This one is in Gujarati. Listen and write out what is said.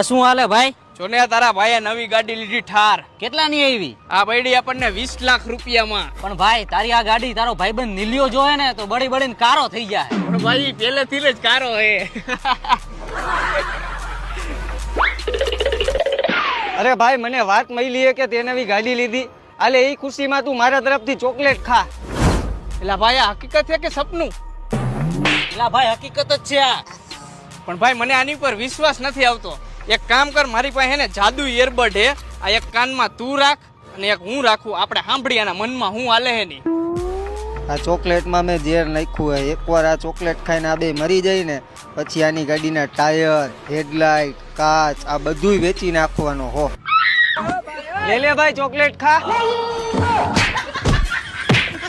શું હાલે ભાઈ? જોને તારા ભાઈએ નવી ગાડી લીધી ઠાર. કેટલાની આવી? આ પડી આપણને 20 લાખ રૂપિયામાં. પણ ભાઈ તારી આ ગાડી તારો ભાઈબંધ નીલિયો જોયે ને તો બળી બળીને કારો થઈ જાય. પણ ભાઈ પહેલેથી જ કારો હે. અરે ભાઈ મને વાત મળી કે તે નવી ગાડી લીધી. આલે એ ખુશીમાં તું મારા તરફથી ચોકલેટ ખા. એલા ભાઈ આ હકીકત છે કે સપનું? એલા ભાઈ હકીકત જ છે આ. પણ ભાઈ મને આની પર વિશ્વાસ નથી આવતો. એક કામ કર, મારી પાસે હે ને જાદુ ઇયરબડ હે. આ એક કાનમાં તું રાખ અને એક હું રાખું. આપણે સાંભળી આના મનમાં હું હાલે હે ની. આ ચોકલેટમાં મેં ઝેર નાખ્યું હોય. એકવાર આ ચોકલેટ ખાઈને આ બે મરી જાય ને પછી આની ગાડીના ટાયર, હેડલાઇટ, કાચ આ બધુંય વેચી નાખવાનો હો. લે ભાઈ ચોકલેટ ખા.